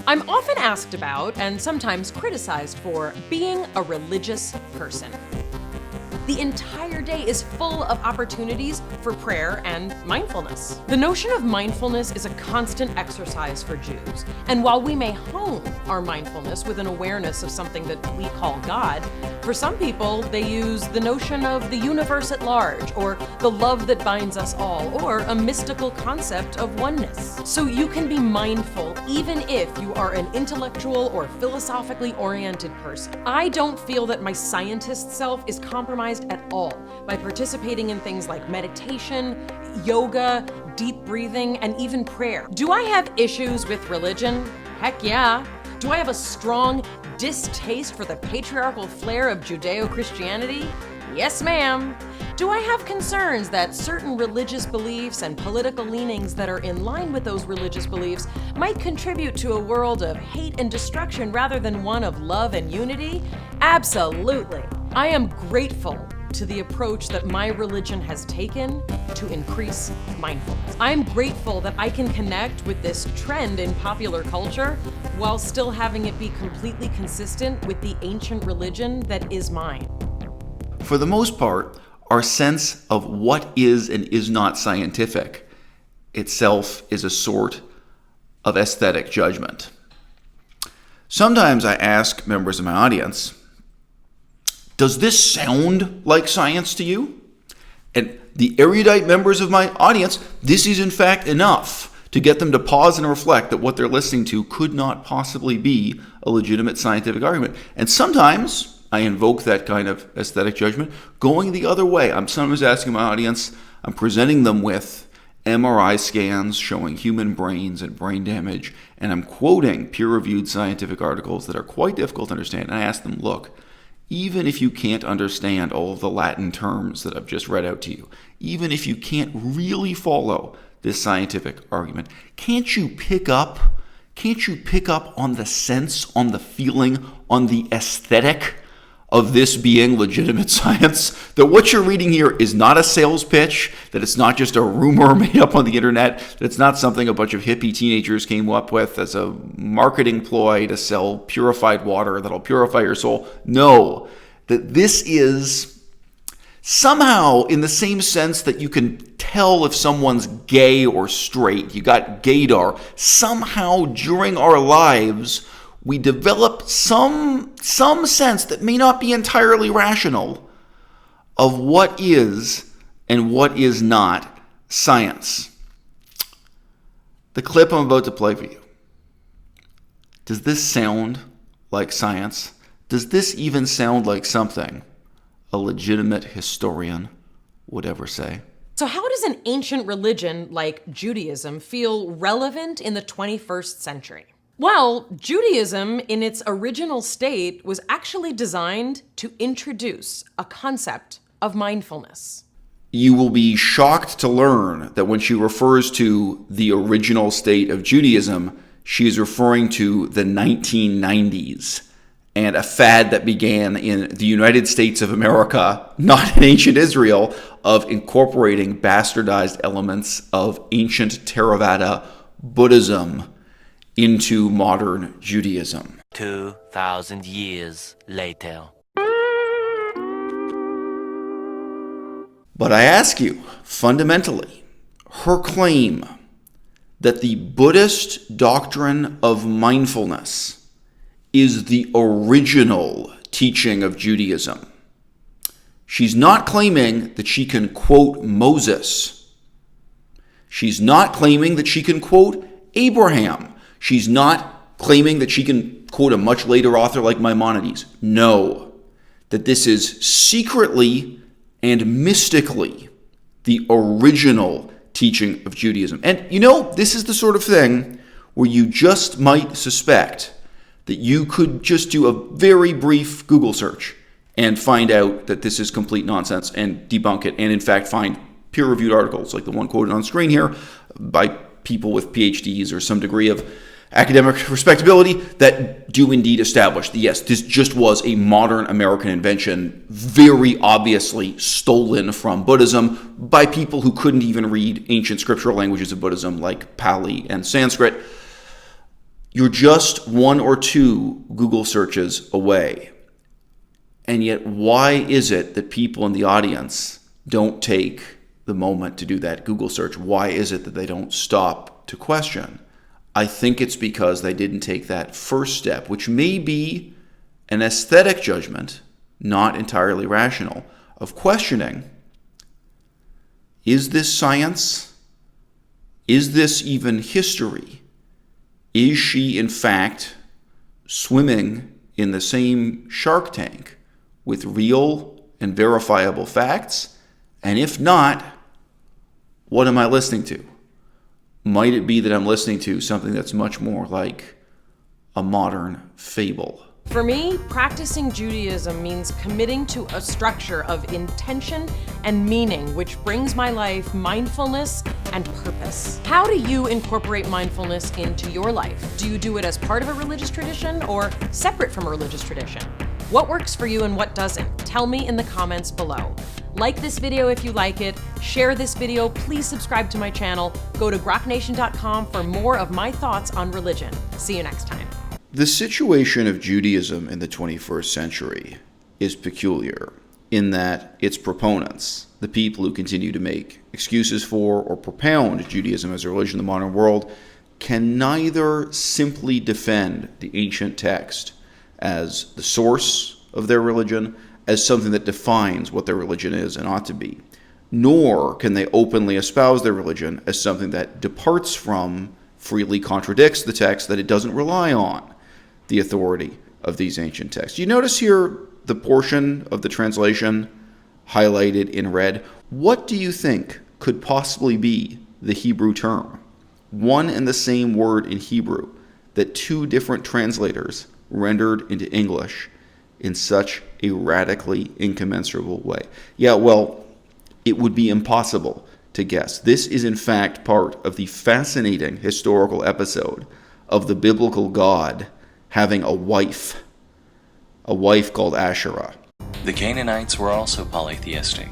I'm often asked about, and sometimes criticized for, being a religious person. The entire day is full of opportunities for prayer and mindfulness. The notion of mindfulness is a constant exercise for Jews, and while we may hone our mindfulness with an awareness of something that we call God, for some people they use the notion of the universe at large, or the love that binds us all, or a mystical concept of oneness. So you can be mindful even if you are an intellectual or philosophically oriented person. I don't feel that my scientist self is compromised at all by participating in things like meditation, yoga, deep breathing, and even prayer. Do I have issues with religion? Heck yeah. Do I have a strong distaste for the patriarchal flair of Judeo-Christianity? Yes, ma'am. Do I have concerns that certain religious beliefs and political leanings that are in line with those religious beliefs might contribute to a world of hate and destruction rather than one of love and unity? Absolutely. I am grateful to the approach that my religion has taken to increase mindfulness. I'm grateful that I can connect with this trend in popular culture while still having it be completely consistent with the ancient religion that is mine. For the most part, our sense of what is and is not scientific itself is a sort of aesthetic judgment. Sometimes I ask members of my audience, does this sound like science to you? And the erudite members of my audience, this is in fact enough to get them to pause and reflect that what they're listening to could not possibly be a legitimate scientific argument. And sometimes I invoke that kind of aesthetic judgment going the other way. I'm sometimes asking my audience, I'm presenting them with MRI scans showing human brains and brain damage, and I'm quoting peer-reviewed scientific articles that are quite difficult to understand. And I ask them, look, even if you can't understand all of the Latin terms that I've just read out to you, even if you can't really follow this scientific argument, can't you pick up on the sense, on the feeling, on the aesthetic of this being legitimate science? That what you're reading here is not a sales pitch, that it's not just a rumor made up on the internet, that it's not something a bunch of hippie teenagers came up with as a marketing ploy to sell purified water that'll purify your soul. No, that this is somehow in the same sense that you can tell if someone's gay or straight. You got gaydar. Somehow during our lives, we develop some sense that may not be entirely rational of what is and what is not science. The clip I'm about to play for you. Does this sound like science? Does this even sound like something a legitimate historian would ever say? So how does an ancient religion like Judaism feel relevant in the 21st century? Well, Judaism in its original state was actually designed to introduce a concept of mindfulness. You will be shocked to learn that when she refers to the original state of Judaism, she is referring to the 1990s and a fad that began in the United States of America, not in ancient Israel, of incorporating bastardized elements of ancient Theravada Buddhism into modern Judaism. 2,000 years later. But I ask you, fundamentally, her claim that the Buddhist doctrine of mindfulness is the original teaching of Judaism. She's not claiming that she can quote Moses. She's not claiming that she can quote Abraham. She's not claiming that she can quote a much later author like Maimonides. No, that this is secretly and mystically the original teaching of Judaism. And you know, this is the sort of thing where you just might suspect that you could just do a very brief Google search and find out that this is complete nonsense and debunk it, and in fact find peer-reviewed articles like the one quoted on screen here by people with PhDs or some degree of academic respectability that do indeed establish that, yes, this just was a modern American invention, very obviously stolen from Buddhism by people who couldn't even read ancient scriptural languages of Buddhism like Pali and Sanskrit. You're just one or two Google searches away. And yet, why is it that people in the audience don't take the moment to do that Google search? Why is it that they don't stop to question? I think it's because they didn't take that first step, which may be an aesthetic judgment, not entirely rational, of questioning, is this science? Is this even history? Is she, in fact, swimming in the same shark tank with real and verifiable facts? And if not, what am I listening to? Might it be that I'm listening to something that's much more like a modern fable? For me, practicing Judaism means committing to a structure of intention and meaning, which brings my life mindfulness and purpose. How do you incorporate mindfulness into your life? Do you do it as part of a religious tradition or separate from a religious tradition? What works for you and what doesn't? Tell me in the comments below. Like this video if you like it, share this video, please subscribe to my channel, go to groknation.com for more of my thoughts on religion. See you next time. The situation of Judaism in the 21st century is peculiar in that its proponents, the people who continue to make excuses for or propound Judaism as a religion in the modern world, can neither simply defend the ancient text as the source of their religion, as something that defines what their religion is and ought to be, nor can they openly espouse their religion as something that departs from, freely contradicts the text, that it doesn't rely on the authority of these ancient texts. You notice here the portion of the translation highlighted in red. What do you think could possibly be the Hebrew term? One and the same word in Hebrew that two different translators rendered into English in such a radically incommensurable way. Yeah, well, it would be impossible to guess. This is in fact part of the fascinating historical episode of the biblical God having a wife called Asherah. The Canaanites were also polytheistic.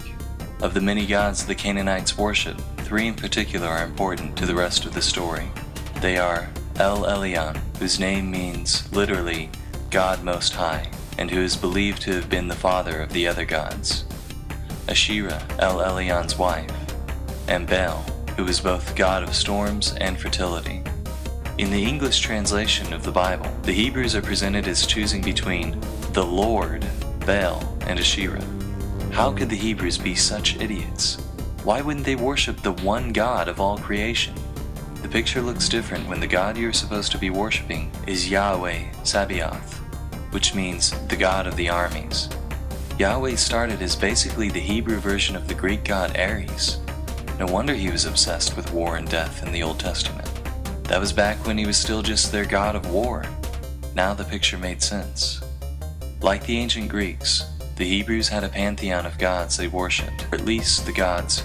Of the many gods the Canaanites worship, three in particular are important to the rest of the story. They are El Elyon, whose name means literally God Most High, and who is believed to have been the father of the other gods; Asherah, El Elyon's wife; and Baal, who is both god of storms and fertility. In the English translation of the Bible, the Hebrews are presented as choosing between the Lord, Baal, and Asherah. How could the Hebrews be such idiots? Why wouldn't they worship the one God of all creation? The picture looks different when the God you're supposed to be worshiping is Yahweh Sabaoth, which means the God of the armies. Yahweh started as basically the Hebrew version of the Greek god Ares. No wonder he was obsessed with war and death in the Old Testament. That was back when he was still just their god of war. Now the picture made sense. Like the ancient Greeks, the Hebrews had a pantheon of gods they worshipped, or at least the gods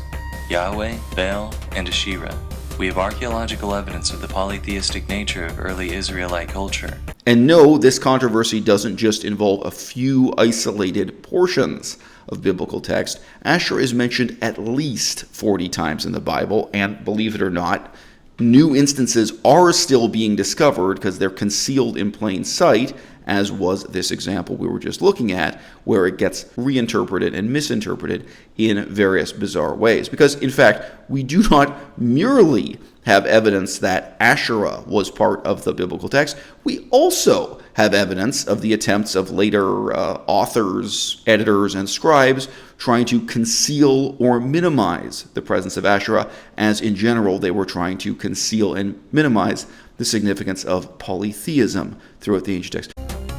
Yahweh, Baal, and Asherah. We have archaeological evidence of the polytheistic nature of early Israelite culture. And no, this controversy doesn't just involve a few isolated portions of biblical text. Asherah is mentioned at least 40 times in the Bible, and believe it or not, new instances are still being discovered because they're concealed in plain sight, as was this example we were just looking at, where it gets reinterpreted and misinterpreted in various bizarre ways. Because, in fact, we do not merely have evidence that Asherah was part of the biblical text. We also have evidence of the attempts of later authors, editors, and scribes trying to conceal or minimize the presence of Asherah, as in general they were trying to conceal and minimize the significance of polytheism throughout the ancient text.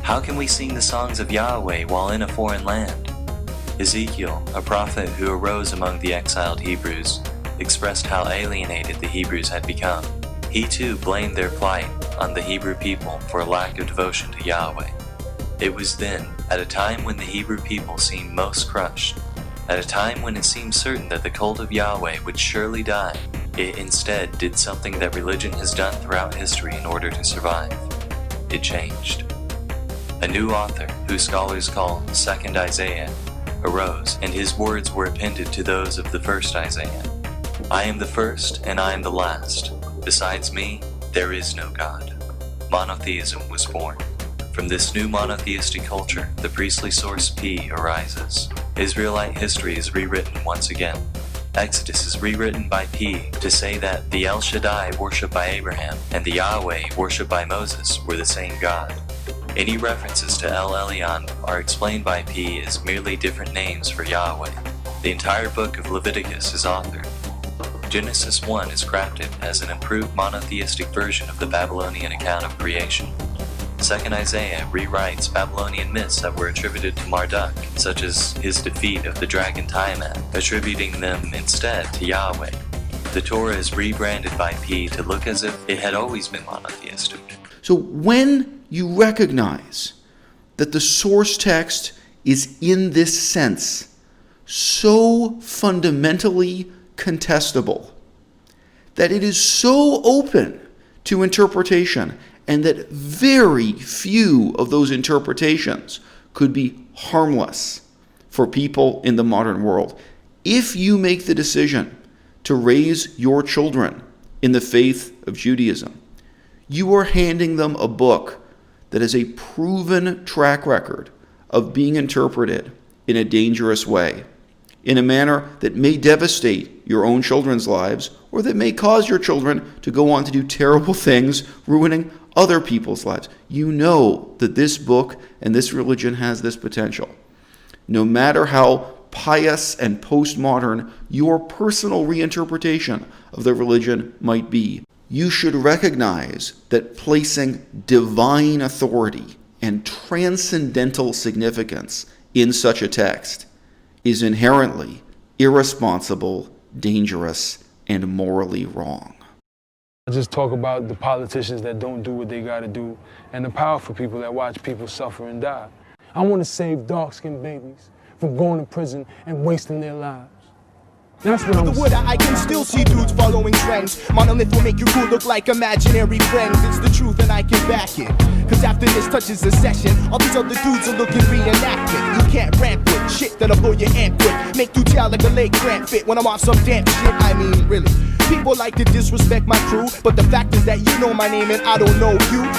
How can we sing the songs of Yahweh while in a foreign land? Ezekiel, a prophet who arose among the exiled Hebrews, expressed how alienated the Hebrews had become. He too blamed their plight on the Hebrew people for a lack of devotion to Yahweh. It was then, at a time when the Hebrew people seemed most crushed, at a time when it seemed certain that the cult of Yahweh would surely die, it instead did something that religion has done throughout history in order to survive. It changed. A new author, who scholars call Second Isaiah, arose, and his words were appended to those of the first Isaiah. I am the first and I am the last. Besides me, there is no God. monotheism was born. From this new monotheistic culture, the priestly source P arises. Israelite history is rewritten once again. Exodus is rewritten by P to say that the El Shaddai worshipped by Abraham and the Yahweh worshipped by Moses were the same God. Any references to El Elyon are explained by P as merely different names for Yahweh. The entire book of Leviticus is authored. Genesis 1 is crafted as an improved monotheistic version of the Babylonian account of creation. 2nd Isaiah rewrites Babylonian myths that were attributed to Marduk, such as his defeat of the dragon Tiamat, attributing them instead to Yahweh. The Torah is rebranded by P to look as if it had always been monotheistic. So when you recognize that the source text is in this sense so fundamentally contestable, that it is so open to interpretation, and that very few of those interpretations could be harmless for people in the modern world. If you make the decision to raise your children in the faith of Judaism, you are handing them a book that has a proven track record of being interpreted in a dangerous way, in a manner that may devastate your own children's lives, or that may cause your children to go on to do terrible things, ruining other people's lives. You know that this book and this religion has this potential. No matter how pious and postmodern your personal reinterpretation of the religion might be, you should recognize that placing divine authority and transcendental significance in such a text is inherently irresponsible, dangerous, and morally wrong. I just talk about the politicians that don't do what they gotta do and the powerful people that watch people suffer and die. I want to save dark-skinned babies from going to prison and wasting their lives. That's what I'm saying. I can still see dudes following trends. Monolith will make you cool look like imaginary friends. It's the truth and I can back it. Cause after this touches a session, all these other dudes are looking reenactment. You can't rap with shit that'll blow your amp with. Make you tell like a leg cramp fit when I'm off some damn shit. I mean, really. People like to disrespect my crew, but the fact is that you know my name and I don't know you.